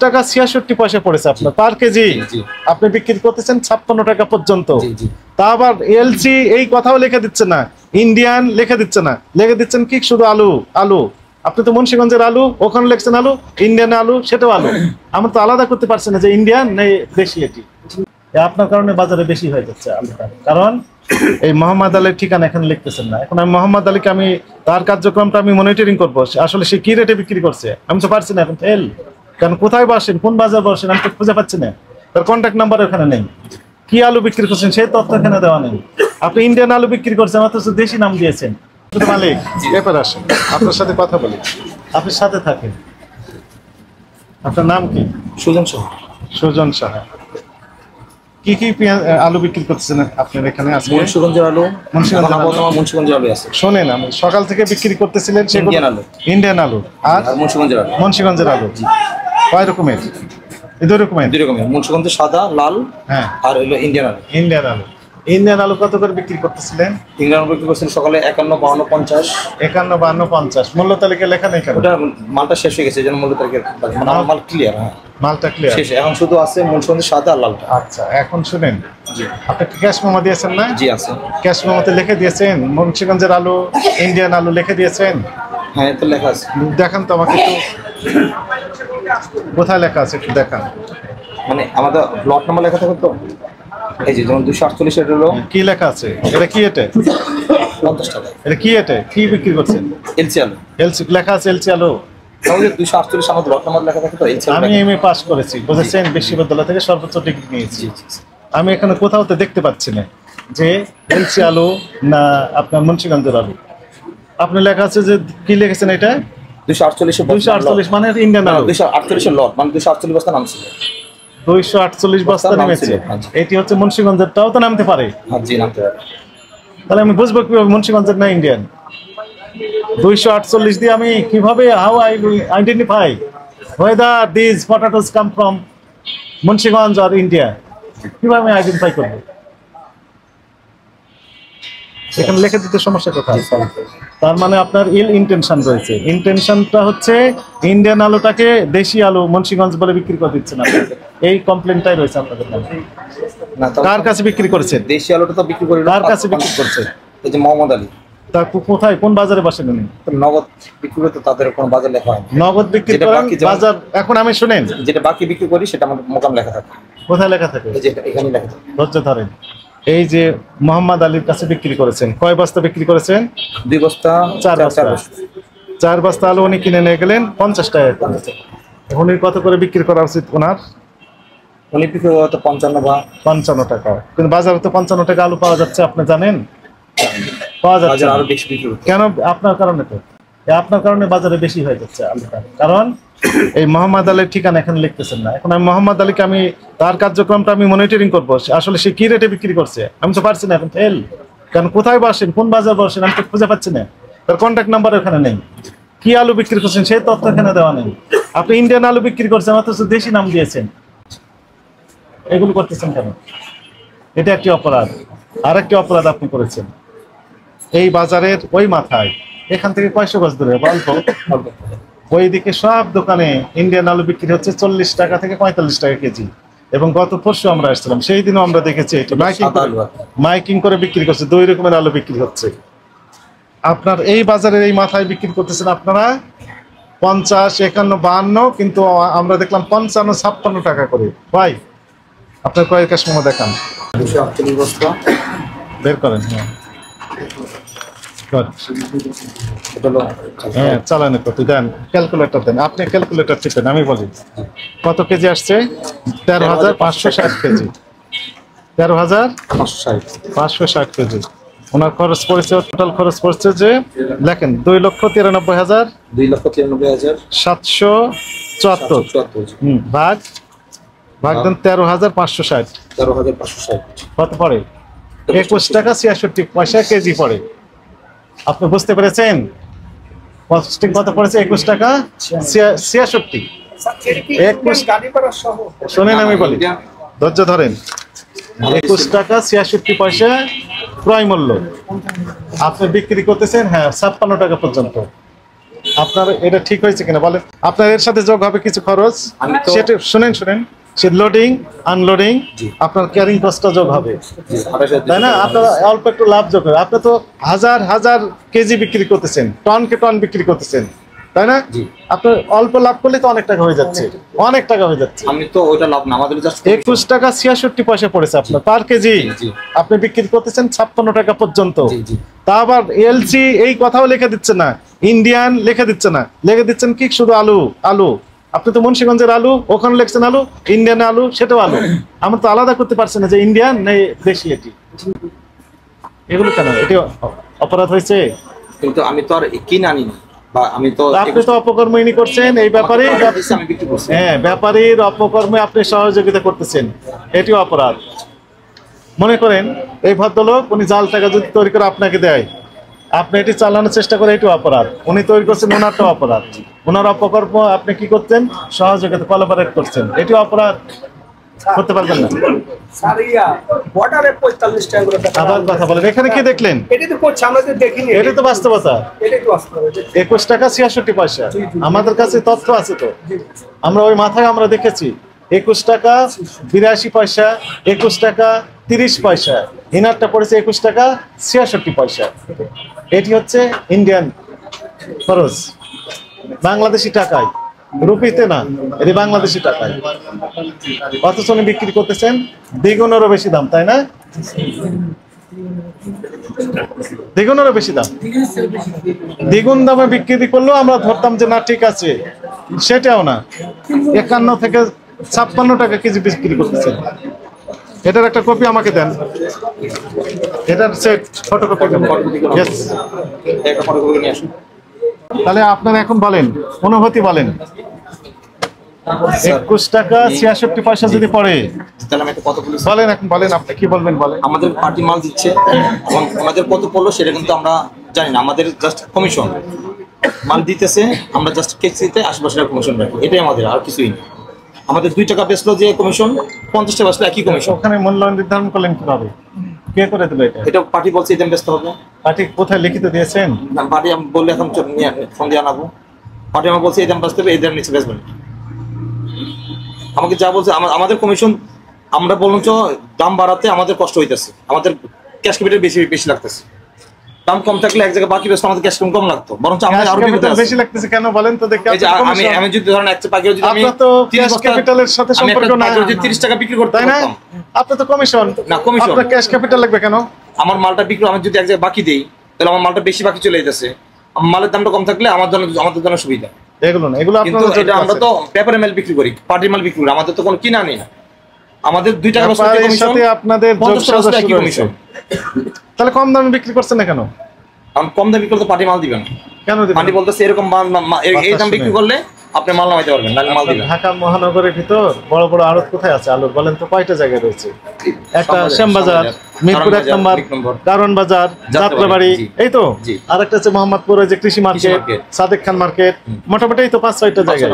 টাকা 66 পয়সা পড়েছে আপনার পার কেজি। আপনি বিক্রি করতেছেন 56 টাকা পর্যন্ত। তা আবার এলসি এই কথাও লিখে দিচ্ছে না, ইন্ডিয়ান লিখে দিচ্ছে না, লিখে দিচ্ছেন কি শুধু আলু আলু। আপনি তো মুন্সিগঞ্জের আলু, ওখানে লিখছেন আলু, ইন্ডিয়ান আলু, সেটাও আলু। আমরা তো আলাদা করতে পারছি না যে ইন্ডিয়ান নেই দেশি। এটি আপনার কারণে বাজারে বেশি হয়ে যাচ্ছে আলুটা, কারণ এই মোহাম্মদ আলীর ঠিকানা এখানে লিখতেছেন না। এখন আমি মোহাম্মদ আলীকে আমি তার কার্যক্রমটা আমি মনিটরিং করবো, আসলে সে কি রেটে বিক্রি করছে আমি তো পারছি না এখন ফেল। কারণ কোথায় বসেন, কোন বাজার বসেন আমি তো খুঁজে পাচ্ছি না, তার কন্ট্যাক্ট নাম্বার ওখানে নেই। কি আলু বিক্রি করছেন সেই তথ্য এখানে দেওয়া নেই। আপনি ইন্ডিয়ান আলু বিক্রি করছেন অথচ দেশি নাম দিয়েছেন। মালিক এরপরে আসেন, আপনার সাথে কথা বলি, আপনার সাথে থাকেন। আপনার নাম কি? সুজন সাহা। সুজন সাহা। কি কি আলু বিক্রি করতেছেন আপনার এখানে? মুন্সিগঞ্জের আলু। মুন্সিগঞ্জের আলু আছে। শোনেন, আমি সকাল থেকে বিক্রি করতেছিলেন ইন্ডিয়ান আলু। ইন্ডিয়ান আলু আর মুন্সিগঞ্জের আলু। মুন্সিগঞ্জের আলু কয় রকমের? দুই রকমের। মুন্সিগঞ্জের সাদা লাল, হ্যাঁ, আর হলো ইন্ডিয়ান আলু। ইন্ডিয়ান আলু। ইন্ডিয়ান আলু কত করে বিক্রি করতেছিলেন? ইন্ডিয়ান আলু বিক্রি করছেন সকালে 51, 52, 50। 51, 52, 50। মূল্য তালিকা লেখা নেই কেন? ওটা মালটা শেষ হয়ে গেছে, যেন মূল্য তালিকা মাল ক্লিয়ার। হ্যাঁ, মালটা ক্লিয়ার শেষ। এখন শুধু আছে মুন্সিগঞ্জের সাদা আর লালটা। আচ্ছা, এখন শুনেন, জি আপনি ক্যাশ মেমো দিয়েছেন না? জি আছে। ক্যাশ মেমোতে লিখে দিয়েছেন মুন্সিগঞ্জের আলু, ইন্ডিয়ান আলু লিখে দিয়েছেন? হ্যাঁ, তো লেখা আছে। দেখান তো আমাকে একটু, কোথায় লেখা আছে একটু দেখান। মানে আমাদের ব্লক নাম্বার লেখা থাকে তো, এই যে যেমন 248 এটা হলো। কি লেখা আছে? এটা কি? এটা 50 টাকা। এটা কি? এটা কি বিক্রি করছেন? এলসি আলু। এলসি লেখা আছে, এলসি আলু। তাহলে 248 আমাদের ব্লক নাম্বার লেখা থাকে তো, এলসি আলু। আমি এমএ পাস করেছি, বুঝেছেন, বিশ্ববিদ্যালয় থেকে সর্বোচ্চ ডিগ্রি নিয়েছি। আমি এখানে কোথাও তো দেখতে পাচ্ছি না যে এলসি আলু না আপনার মুন্সিগঞ্জের আলু। আপনি লেখা আছে যে কি লিখেছেন এটা? 248 মানে ইন্ডিয়ান আলু। 248 লট মানে 248 বস্তা নামছিল। 248 বস্তা নেমেছে। এটি হচ্ছে মুন্সিগঞ্জেরটাও তো নামতে পারে। হ্যাঁ জি, নামতে পারে। তাহলে আমি বুঝবো কিভাবে মুন্সিগঞ্জের না ইন্ডিয়ান? 248 দিয়ে আমি কিভাবে, how I will identify whether these potatoes come from Munshiganj or India? কিভাবে আমি আইডেন্টিফাই করব? এখানে লিখে দিতে সমস্যা কোথায়? তার মানে আপনার ইল ইন্টেনশন রয়েছে। ইন্টেনশনটা হচ্ছে ইন্ডিয়ান আলুটাকে দেশি আলু মুন্সিগঞ্জ বলে বিক্রি করে দিচ্ছেন আপনি। এই কমপ্লেনটাই রয়েছে আপনাদের নামে। কার কাছে বিক্রি করেছেন? দেশি আলুটা তো বিক্রি করি। কার কাছে বিক্রি করছে? এই যে মোহাম্মদ আলী। তা কোথায়, কোন বাজারে বসেন উনি? নগদ বিক্রি করতে তাদের কোনো বাজার লেখা হয় না। নগদ বিক্রি করেন বাজার। এখন আমি শুনেন, যেটা বাকি বিক্রি করি সেটা আমার মোকাম লেখা থাকে। কোথায় লেখা থাকে? যেটা এখানে লেখা থাকে। ধৈর্য ধরেন। এই যে মোহাম্মদ আলীর কাছে বিক্রি করেছেন, কয় বস্তা বিক্রি করেছেন? 2 বস্তা। 4 বস্তা। 4 বস্তা আলু উনি কিনে নিয়ে গেলেন 50 টাকা। উনি কত করে বিক্রি করা উচিত ওনার? উনি বিক্রি করতে 55 টাকা। কিন্তু বাজারে তো 55 টাকা আলু পাওয়া যাচ্ছে, আপনি জানেন? পাওয়া যাচ্ছে আরো বেশি বিক্রি। কেন? আপনার কারণে তো। আপনার কারণে বাজারে বেশি হয়ে যাচ্ছে আলুটা, কারণ এই মোহাম্মদ আলীর ঠিকানা এখানে লিখতেছেন না। এখন আমি মোহাম্মদ আলীকে আমি তার কার্যক্রমটা আমি মনিটরিং করবো, আসলে সে কি রেটে বিক্রি করছে আমি তো পারছি না এখন ফেল। কারণ কোথায় বসেন, কোন বাজার বসেন আমি তো খুঁজে পাচ্ছি না, তার কন্ট্যাক্ট নাম্বার ওখানে নেই। কি আলু বিক্রি করছেন সেই তথ্য এখানে দেওয়া নেই। আপনি ইন্ডিয়ান আলু বিক্রি করছেন অথচ দেশি নাম দিয়েছেন। এগুলো করতেছেন কেন? এটা একটি অপরাধ। আরেকটি অপরাধ আপনি করেছেন এই বাজারের ওই মাথায়, এখান থেকে 500 গজ দূরে অল্প ওইদিকে সব দোকানে ইন্ডিয়ান আলু বিক্রি হচ্ছে 40 টাকা থেকে 45 টাকা কেজি। এবং গত পরশু আমরা আসছিলাম, সেই দিনও আমরা দেখেছি এটা মাইকিং করে বিক্রি করছে। 2 রকমের আলু বিক্রি হচ্ছে। আপনার এই বাজারের এই মাথায় বিক্রি করতেছেন আপনারা 50, 51, 52, কিন্তু আমরা দেখলাম 55, 56 টাকা করে। ভাই আপনার কয়েক কাস্টমার দেখান। 248 বস্তা বের করেন। হ্যাঁ, চালানো কত দেন? ক্যালকুলেটর দেন। আপনি ক্যালকুলেটর টিপেন, আমি বলি কত কেজি আসছে? 13,560 কেজি। 13,560 কেজি। ওনার খরচ পড়েছে, টোটাল খরচ পড়ছে যে লেখেন 2,93,000 774। ভাগ দেন 13,560। কত পড়ে? 21 টাকা 66 পয়সা কেজি পড়ে। আপনি বুঝতে পেরেছেন কস্টিং কত পড়েছে? 21 টাকা 66। শোনেন আমি বলি, ধৈর্য ধরেন। 21 টাকা 66 পয়সা ক্রয় মূল্য। আপনি বিক্রি করতেছেন 56 টাকা পর্যন্ত। আপনার এটা ঠিক হয়েছে কিনা বলেন। আপনার এর সাথে যোগ হবে কিছু খরচ, আমি তো- সেটা শুনেন সে লোডিং আনলোডিং, আপনার ক্যারিং কস্টটা যোগ হবে, তাই না? আপনার অল্প একটু লাভ যোগ হবে। আপনি তো হাজার হাজার কেজি বিক্রি করতেছেন, টনকে টন বিক্রি করতেছেন, তাই না? জি। আপনার অল্প লাভ করলে তো অনেক টাকা হয়ে যাচ্ছে, অনেক টাকা হয়ে যাচ্ছে। আমি তো ওইটা লাভ না, আমাদের জাস্ট 21 টাকা 66 পয়সা পড়েছে আপনার পার কেজি। জি। আপনি বিক্রি করতেছেন 56 টাকা পর্যন্ত। জি, জি। তা আবার এলসি এই কথাও লিখে দিচ্ছে না, ইন্ডিয়ান লিখে দিচ্ছে না, লিখে দিচ্ছেন কি শুধু আলু আলু। আপনি তো মুন্সিগঞ্জের আলু, ওখানে লিখছেন আলু, ইন্ডিয়ান আলু, সেটাও আলু। আমরা তো আলাদা করতে পারছি না যে ইন্ডিয়ান নেই দেশি এটি। এগুলো কেন, এটি অপরাধ হয়েছে? কিন্তু আমি তো আর কিনে আনি না, বা আমি তো আপনি তো অপকর্মই করছেন এই ব্যাপারে। আমি বিক্রি করছি। হ্যাঁ, ব্যাপারীর অপকর্মে আপনি সহযোগিতা করতেছেন, এটিও অপরাধ। মনে করেন এই ভদ্রলোক উনি জাল টাকা যদি তৈরি করে আপনাকে দেয়, আপনি এটি চালানোর চেষ্টা করে, এটিও অপরাধ। উনি তৈরি করছেন, ওনারটাও অপরাধ। ওনার অপকর্ম আপনি কি করছেন, সহযোগিতা কোলাবরেট করছেন, এটিও অপরাধ। করতে পারবেন না। আবার কথা বলেন, এখানে কি দেখলেন? এটি তো বাস্তবতা। 21 টাকা 66 পয়সা আমাদের কাছে তথ্য আছে তো, আমরা ওই মাথায় আমরা দেখেছি। 21 টাকা 82 পয়সা, 21 টাকা 30 পয়সা, ইনারটা পড়েছে 21 টাকা 66 পয়সা। এটি হচ্ছে ইন্ডিয়ান খরচ, বাংলাদেশি টাকায়, রুপিতে না, এটি বাংলাদেশি টাকায়। অথচ উনি বিক্রি করতেছেন দ্বিগুণেরও বেশি দাম, তাই না? দ্বিগুণেরও বেশি দাম। দ্বিগুণ দামে বিক্রি করলেও আমরা ধরতাম যে না ঠিক আছে, সেটাও না। 51 থেকে 56 টাকা কেজি বিক্রি করতেছেন। এটার একটা কপি আমাকে দেন, এটার সেট ফটোকপি। ইয়েস, একটা ফটোকপি নিয়ে আসুন। তাহলে আপনারা এখন বলেন, অনুভূতি বলেন। 21 টাকা 66 পয়সা যদি পড়ে, তাহলে আমি একটা কথা বলি। বলেন, এখন বলেন, আপনি কি বলবেন বলেন। আমাদের পার্টি মাল দিচ্ছে এবং আমাদের কত পড়লো সেটা কিন্তু আমরা জানি না। আমাদের জাস্ট কমিশন মাল দিতেছে, আমরা জাস্ট কেজিতে 80 টাকা কমিশন রাখি, এটাই আমাদের, আর কিছুই না। আমাদের 2 টাকা বেচলো যে কমিশন, 50 টাকা বেচলো একই কমিশন। ওখানে মূল্যায়ন নির্ধারণ করলেন কিভাবে, কে করে দিল এটা? এটা পার্টি বলছে এই দাম বেচতে হবে। পার্টি কোথায় লিখিত দিয়েছেন? না, পার্টি আমি বললে এখন ফোন দিয়ে আনাবো। পার্টি আমার বলছে এই দাম বেচতে হবে, এই দাম নিচে বেচবেন। আমাকে যা বলছে আমাদের কমিশন, আমরা বললাম তো দাম বাড়াতে আমাদের কষ্ট হইতেছে, আমাদের ক্যাশ ক্যাপিটাল বেশি বেশি লাগতেছে। দাম কম থাকলে এক জায়গায় বাকি বেচতে আমাদের ক্যাশ কম লাগতো, বরঞ্চ আমাদের আরো বিপদে আছে। বেশি লাগতেছে কেন বলেন তো দেখি। এই যে আমি যদি ধরেন একটা পাখি যদি আমি আপনার তো ক্যাশ ক্যাপিটালের সাথে সম্পর্ক না, যদি 30 টাকা বিক্রি করতে, তাই না? আপনার তো কমিশন না, কমিশন। আপনার ক্যাশ ক্যাপিটাল লাগবে কেন? আমার মালটা বিক্রি, আমি যদি এক জায়গায় বাকি দেই, তাহলে আমার মালটা বেশি বাকি চলে যেতেছে। আমার মালের দামটা কম থাকলে আমাদের জন্য সুবিধা। এগুলো না, এগুলো কিন্তু আপনারা এটা আমরা তো পেপারে মাল বিক্রি করি, পার্টির মাল বিক্রি করি, আমাদের তো কোনো কিনা নেই না। আমাদের 2 টাকা সাথে আপনাদের কমিশন। তাহলে কম দামে বিক্রি করছেন না কেন? আমি কম দামে বিক্রি করলে পার্টি মাল দিবেন কেন দিবেন? পার্টি বলতেছে এরকম এই দাম বিক্রি করলে আপনি মাল নামাইতে পারবেন, নাহলে মাল দিবেন। ঢাকা মহানগরের ভিতর বড় বড় আড়ত কোথায় আছে আলু বলেন তো? কয়টা জায়গায় রয়েছে? একটা শ্যামবাজার, মিরপুর 1 নম্বর, কারণ বাজার, যাত্রাবাড়ি, এই তো। আর একটা হচ্ছে মোহাম্মদপুর, ওই যে কৃষি মার্কেট, সাদেক খান মার্কেট, মোটামুটি এই তো 5-6টা জায়গায়।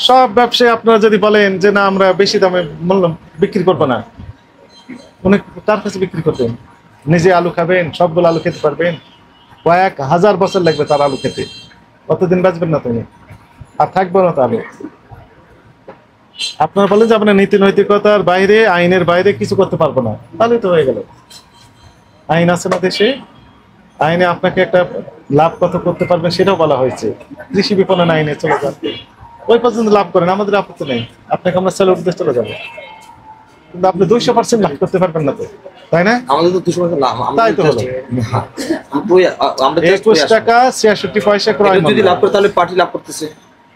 সব ব্যবসায়ী আপনারা যদি বলেন যে না আমরা বেশি দামে মূল্য বিক্রি করবো না, উনি তার কাছে বিক্রি করবেন, নিজে আলু খাবেন, সবগুলো আলু খেতে পারবেন, কয়েক হাজার বছর লাগবে তার আলু খেতে, কতদিন বাঁচবেন না তুমি, আর থাকবে না তো আলু। আপনারা বলেন যে আপনার নীতি নৈতিকতার বাইরে, আইনের বাইরে কিছু করতে পারবো না, তাহলে তো হয়ে গেল। আইন আছে না দেশে, আইনে আপনাকে একটা লাভ কত করতে পারবেন সেটাও বলা হয়েছে। কৃষি বিপণন আইনে চলে যান, ওই পর্যন্ত লাভ করেন, আমাদের আপত্তি নেই, আপনাকে আমরা সেলের উদ্দেশ্যে চলে যাবো। কিন্তু আপনি 200% লাভ করতে পারবেন না তো, তাই না? আমাদের তো 200% লাভ, তাই তো হলো। আমরা 21 টাকা 66 পয়সা ক্রয় মূল্য। যদি লাভ করে তাহলে পার্টি লাভ করতেছে।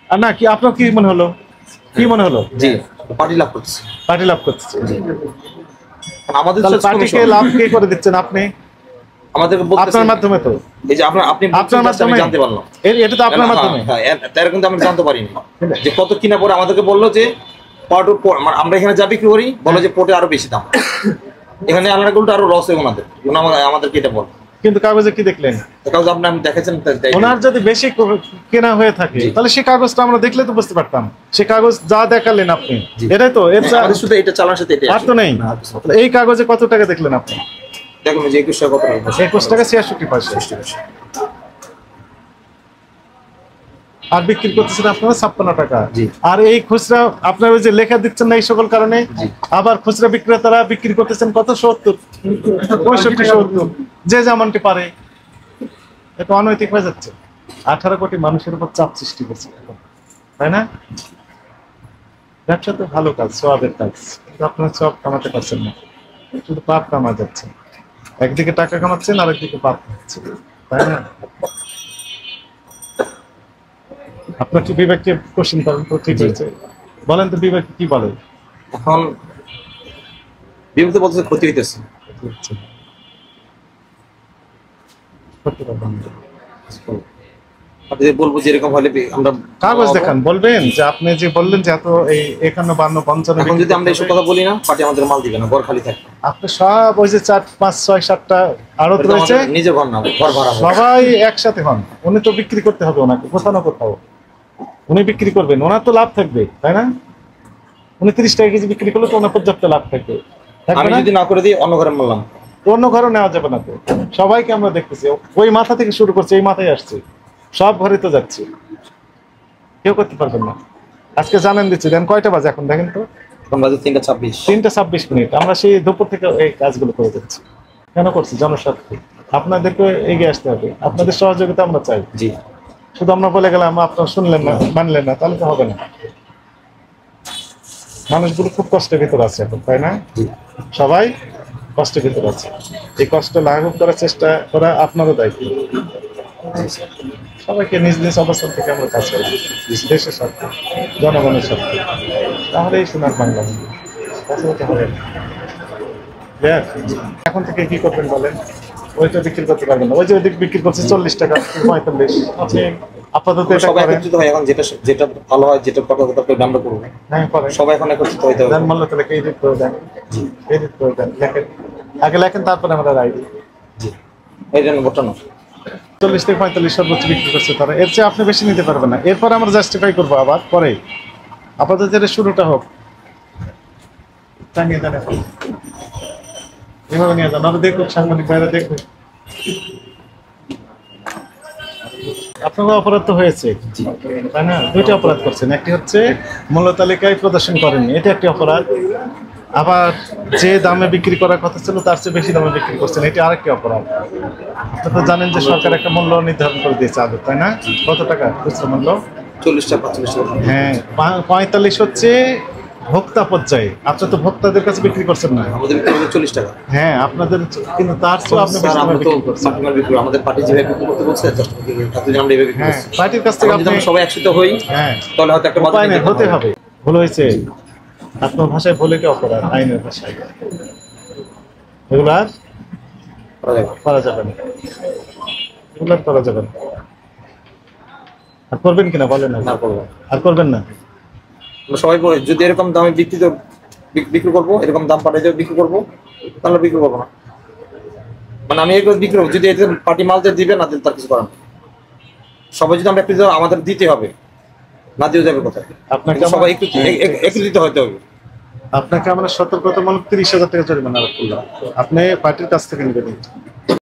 আর না, কি আপনার কি মনে হলো? কি মনে হলো? জি, পার্টি লাভ করতেছে। পার্টি লাভ করতেছে। আমাদের পার্টিকে লাভ কে করে দিচ্ছেন আপনি? আমাদেরকে বলতেছেন আপনার মাধ্যমে তো। এই যে আপনি আপনার মাধ্যমে জানতে পারলাম, এটা তো আপনার মাধ্যমে। হ্যাঁ, তার কিন্তু আমরা জানতে পারিনি যে কত কিনা পরে আমাদেরকে বললো যে মানে আমরা এখানে যা বিক্রি করি, বলো যে পোর্টে আরো বেশি দাম, এখানে আলাদা আরো লস হয় ওনাদের, আমাদেরকে এটা বল। কিন্তু কাগজে কি দেখলেন? কাগজ আপনি দেখেছেন, ওনার যদি বেশি কেনা হয়ে থাকে তাহলে সেই কাগজটা আমরা দেখলে তো বুঝতে পারতাম। সেই কাগজ যা দেখালেন আপনি, এটাই তো, শুধু এটা চালানোর সাথে আর তো নেই। এই কাগজে কত টাকা দেখলেন আপনি? দেখুন যে 21 টাকা কত, 21 টাকা 66 পয়সা। আর বিক্রি করতেছেন আপনারা 56 টাকা। জি। আর এই খুচরা আপনারা ওই যে লেখা দিচ্ছেন না এই সকল কারণে, আবার খুচরা বিক্রেতারা বিক্রি করতেছেন কত 70, 65, 70, যে যেমনটি পারে। এটা অনৈতিক হয়ে যাচ্ছে। 18 কোটি মানুষের উপর চাপ সৃষ্টি করছে এখন, তাই না? ব্যবসা তো ভালো কাজ, সওয়াবের কাজ, কিন্তু আপনারা সব কামাতে পারছেন না, শুধু পাপ কামা যাচ্ছে। একদিকে টাকা কামাচ্ছেন, আরেকদিকে পাপ কামাচ্ছেন, তাই না? আপনার কি বিবেককে কোশ্চেন করেন তো, ঠিক হয়েছে? বলেন তো বিবেক কি বলে? এখন বিপদে বলতেছে ক্ষতি হইতেছে। আপনি যে বলবো যে এরকম হলে আমরা কাগজ দেখান, বলবেন যে আপনি যে বললেন যে এত এই 51, 52, 55 এখন যদি আমরা এইসব কথা বলি না, পার্টি আমাদের মাল দিবে না, ঘর খালি থাকবে। আপনি সব ওই যে 4, 5, 6, 7টা আড়ত রয়েছে, নিজের ঘর না, ঘর ভাড়া হবে। সবাই একসাথে হন। উনি তো বিক্রি করতে হবে ওনাকে, কোথাও না কোথাও উনি বিক্রি করবেন, ওনার তো লাভ থাকবে, তাই না? উনি 30 টাকা কেজি বিক্রি করলে তো ওনার পর্যাপ্ত লাভ থাকবে, থাকবে আমি না? যদি না করে দিই অন্য ঘরে বললাম, অন্য ঘরে নেওয়া যাবে না তো। সবাইকে আমরা দেখতেছি, ওই মাথা থেকে শুরু করছে, এই মাথায় আসছে, সব ঘরে তো যাচ্ছে, কেউ করতে পারবেন না। আজকে জানেন দিচ্ছি, দেন কয়টা বাজে এখন দেখেন তো? এখন বাজে 3:26। 3:26। আমরা সেই দুপুর থেকে এই কাজগুলো করে যাচ্ছি। কেন করছি? জনস্বার্থে। আপনাদেরকে এগিয়ে আসতে হবে, আপনাদের সহযোগিতা আমরা চাই। জি। শুধু আমরা বলে গেলাম, আপনারা শুনলেন না, মানলেন না, তাহলে তো হবে না। মানুষগুলো খুব কষ্টের ভিতরে আছে এখন, তাই না? জি। সবাই কষ্টের ভিতরে আছে। এই কষ্ট লাঘব করার চেষ্টা করা আপনারও দায়িত্ব। সবাইকে নিজ নিজ অবস্থান থেকে আমরা কাজ করি, দেশের স্বার্থে, জনগণের স্বার্থে, তাহলেই সোনার বাংলা হবে। তাছাড়া তো হবে না। দেখ, এখন থেকে কি করবেন বলেন? ওইটা বিক্রি করতে পারবেন না, ওই যে ওইদিক বিক্রি করছে 40 টাকা, 45। আপনি আপাতত এটা সবাই করেন। একত্রিত হয় এখন, যেটা যেটা ভালো হয়, যেটা কথা আমরা করবো। হ্যাঁ, করেন। সবাই এখন একত্রিত হইতে হবে। দেন মাল্য তাহলে এডিট করে দেন, এডিট করে দেন, লেখেন, আগে লেখেন, তারপরে আমরা রায় দিই। জি। এই জন্য ঘটনা 40 থেকে 45 সর্বোচ্চ বিক্রি করছে তারা, এর চেয়ে আপনি বেশি নিতে পারবেন না। এরপর আমরা জাস্টিফাই করবো আবার পরে, আপাতত যেটা শুরুটা হোক। টাঙিয়ে দেন এখন, এভাবে নিয়ে যান, আরো দেখুন, সাংবাদিক ভাইরা দেখুন। আপনার অপরাধ তো হয়েছে, তাই না? দুইটা অপরাধ করছেন, একটি হচ্ছে মূল্য তালিকায় প্রদর্শন করেননি, এটা একটি অপরাধ। আবার যে দামে বিক্রি করার কথা ছিল তার চেয়ে বেশি দামে বিক্রি করছেন, এটি আরেকটি অপরাধ। আপনি তো জানেন যে সরকার একটা মূল্য নির্ধারণ করে দিয়েছে আগে, তাই না? কত টাকা খুচরা মূল্য? 40 টাকা 45 টাকা। হ্যাঁ, 45 হচ্ছে ভোক্তা পর্যায়ে। আপনি তো ভোক্তাদের কাছে বিক্রি করছেন না। আমাদের বিক্রি হবে 40 টাকা। হ্যাঁ, আপনাদের কিন্তু তার চেয়ে আপনি বেশি স্যার, দামে আমরা তো বিক্রি করছেন। মার্কেট বিক্রি, আমাদের পার্টি যেভাবে বিক্রি করতে বলছে, তাতে আমরা এইভাবে বিক্রি হ্যাঁ, করছি। পার্টির কাছ থেকে এখন যদি আপনি, আমরা সবাই একসাথে হই, হ্যাঁ, তাহলে হয়তো একটা উপায় নেই, বাজার হতে হবে। ভুল হয়েছে, আপনার ভাষায় ভুলে কি অপরাধ, আইনের ভাষায় এগুলো আর করা যাবে না, এগুলো আর করা যাবে না। আর করবেন কিনা বলেন না? না করবো। আর করবেন না? আমরা সবাই বলি, যদি এরকম দামে বিক্রি করবো, এরকম দাম পাঠিয়ে দেবে বিক্রি করবো, তাহলে বিক্রি করবো না। মানে আমি এরকম বিক্রি করবো, যদি এতে পার্টি মাল দিয়ে দিবে না দিলে তার কিছু করার নেই। সবাই যদি আমরা একটু আমাদের দিতে হবে, না দিয়ে যাবে কোথায়? আপনাকে সবাই একত্রিত হতে হবে। আপনাকে আমরা সতর্কতামূলক 30,000 টাকা জরিমানা করলাম, আপনি পার্টির কাছ থেকে নেবেন।